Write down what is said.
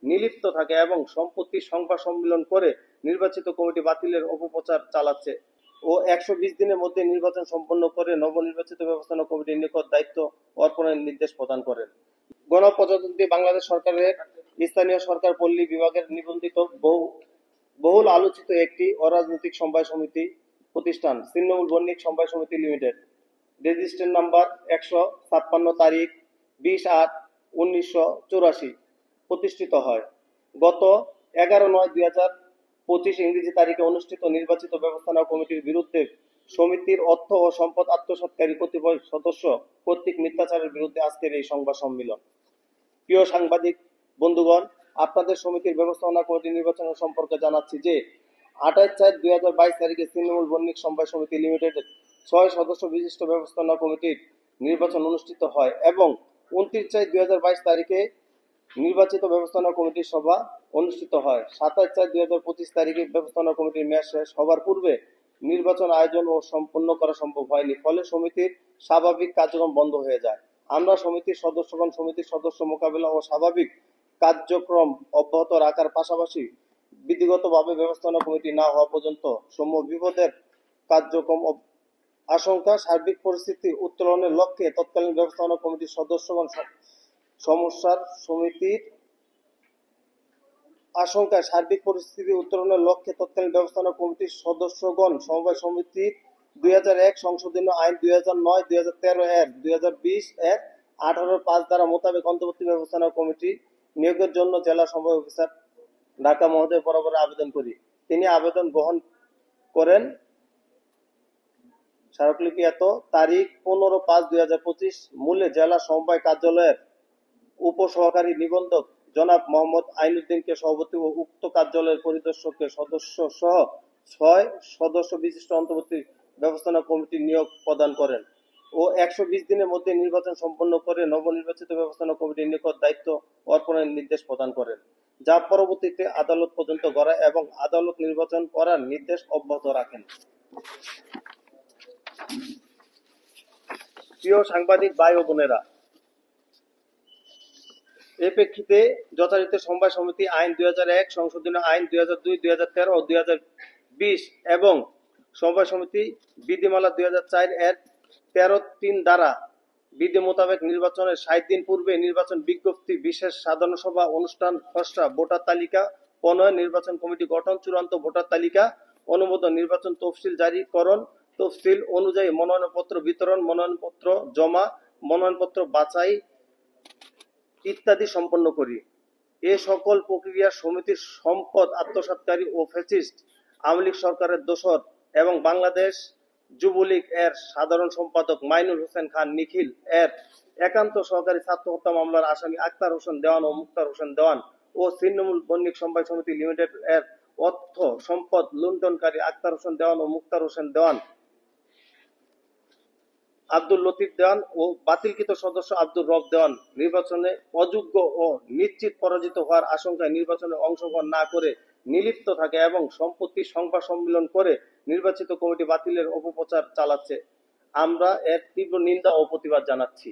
নিলিপ্ত থাকে এবং সম্পত্তি সংবাদ সম্মেলন করে নির্বাচিত কমিটি বাতিলের অপপ্রচার চালাচ্ছে ও 120 দিনের মধ্যে নির্বাচন সম্পন্ন করে নবনির্বাচিত ব্যবস্থাপনা কমিটির নিকট দায়িত্ব অর্পণের নির্দেশ প্রদান করেন। গণপ্রজাতন্ত্রী বাংলাদেশ সরকারের স্থানীয় সরকার পল্লী বিভাগের নিবন্ধিত বহুল আলোচিত একটি অরাজনৈতিক সমবায় সমিতি প্রতিষ্ঠান ছিন্নমূল বণিক সমবায় সমিতি লিমিটেড, রেজিস্ট্রেশন নাম্বার 156 তারিখ 20/8/1984 প্রতিষ্ঠিত হয়। গত 11/9/2025 ইংরেজি তারিখে অনুষ্ঠিত নির্বাচিত ব্যবস্থাপনা কমিটির বিরুদ্ধে সমিতির অর্থ ও সম্পদ আত্মসাৎকারী কতিপয় সদস্য কর্তৃক মিথ্যাচারের বিরুদ্ধে আজকের এই সংবাদ সম্মেলন। প্রিয় সাংবাদিক বন্ধুগণ, আপনাদের সমিতির ব্যবস্থাপনা কমিটি নির্বাচন সম্পর্কে জানাচ্ছি যে 28/4/2022 তারিখে ছিন্নমূল বণিক সমবায় সমিতি লিমিটেডের 6 সদস্য বিশিষ্ট ব্যবস্থাপনা কমিটির নির্বাচন অনুষ্ঠিত হয় এবং 29/4/2022 তারিখে নির্বাচিত ব্যবস্থাপনা কমিটির সভা অনুষ্ঠিত হয়। 27/4/2025 তারিখে ব্যবস্থাপনা কমিটির মেয়াদ শেষ হবার পূর্বে নির্বাচন আয়োজন ও সম্পন্ন করা সম্ভব হয়নি, ফলে সমিতির স্বাভাবিক কার্যক্রম বন্ধ হয়ে যায়। আমরা সমিতির সদস্যগণ সমিতির সদস্য মোকাবিলা ও স্বাভাবিক কার্যক্রম অব্যাহত রাখার পাশাপাশি বিধিগতভাবে ব্যবস্থাপনা কমিটি না হওয়া পর্যন্ত সমূহ বিপদের কার্যক্রম আশঙ্কা সার্বিক পরিস্থিতি উত্তোলনের লক্ষ্যে তৎকালীন ব্যবস্থাপনা কমিটির সদস্যগণ সমস্যার সমিতির আশঙ্কায় সার্বিক পরিস্থিতি উত্তরণের লক্ষ্যে তৎকালীন ব্যবস্থাপনা কমিটির সদস্যগণ সমবায় সমিতির 2001 সংশোধনীয় আইন 2009-2013 এর 2020 এর 18(5) দ্বারা মোতাবেক অন্তর্বর্তী ব্যবস্থাপনা কমিটি নিয়োগের জন্য জেলা সমবায় অফিসার ঢাকা মহোদয় বরাবর আবেদন করি। তিনি আবেদন গ্রহণ করেন। স্মারকলিপি তারিখ 15/5/2025 মূলে জেলা সমবায় কার্যালয়ের উপসহকারী নিবন্ধক জনাব মোহাম্মদ আইনউদ্দিনকে সভাপতি ও উক্ত কার্যালয়ের পরিদর্শককে সদস্য সহ 6 সদস্য বিশিষ্ট অন্তর্বর্তী ব্যবস্থাপনা কমিটি নিয়োগ প্রদান করেন ও 120 দিনের মধ্যে নির্বাচন সম্পন্ন করে নবনির্বাচিত ব্যবস্থাপনা কমিটির নিকট দায়িত্ব অর্পণের নির্দেশ প্রদান করেন, যা পরবর্তীতে আদালত পর্যন্ত গড়ায় এবং আদালত নির্বাচন করার নির্দেশ অব্যাহত রাখেন। প্রিয় সাংবাদিক ভাই ও বোনেরা, এ প্রেক্ষিতে যথাযথ সমবায় সমিতি আইন 2001, সংশোধনীয় আইন 2002, 2013 ও 2020 এবং সমবায় সমিতি বিধিমালা 2004 এর 13(3) দ্বারা বিধি মোতাবেক নির্বাচনের 60 দিন পূর্বে নির্বাচন বিজ্ঞপ্তি, বিশেষ সাধারণ সভা অনুষ্ঠান, খসড়া ভোটার তালিকা প্রণয়ন, নির্বাচন কমিটি গঠন, চূড়ান্ত ভোটার তালিকা অনুমোদন, নির্বাচন তফসিল জারিকরণ, তফসিল অনুযায়ী মনোনয়নপত্র বিতরণ, মনোনয়নপত্র জমা, মনোনয়নপত্র বাছাই ইত্যাদি সম্পন্ন করি। এ সকল প্রক্রিয়া সমিতির সম্পদ আত্মসাৎকারী ও ফ্যাসিস্ট আওয়ামী লীগ সরকারের দোসর এবং বাংলাদেশ যুবলীগ এর সাধারণ সম্পাদক মাইনুল হোসেন খান নিখিল এর একান্ত সহকারী ছাত্র হত্যা মামলার আসামি আক্তার হোসেন দেওয়ান ও মুক্তার হোসেন দেওয়ান ও ছিন্নমূল বণিক সমবায় সমিতি লিমিটেড এর অর্থ সম্পদ লুণ্ঠনকারী আক্তার হোসেন দেওয়ান ও মুক্তার হোসেন দেওয়ান, আব্দুল লতিফ দেওয়ান ও বাতিলকৃত সদস্য আব্দুর রব দেওয়ান নির্বাচনে অযোগ্য ও নিশ্চিত পরাজিত হওয়ার আশঙ্কায় নির্বাচনে অংশগ্রহণ না করে নিলিপ্ত থাকে এবং সম্পত্তি সংবাদ সম্মেলন করে নির্বাচিত কমিটি বাতিলের অপপ্রচার চালাচ্ছে। আমরা এর তীব্র নিন্দা ও প্রতিবাদ জানাচ্ছি।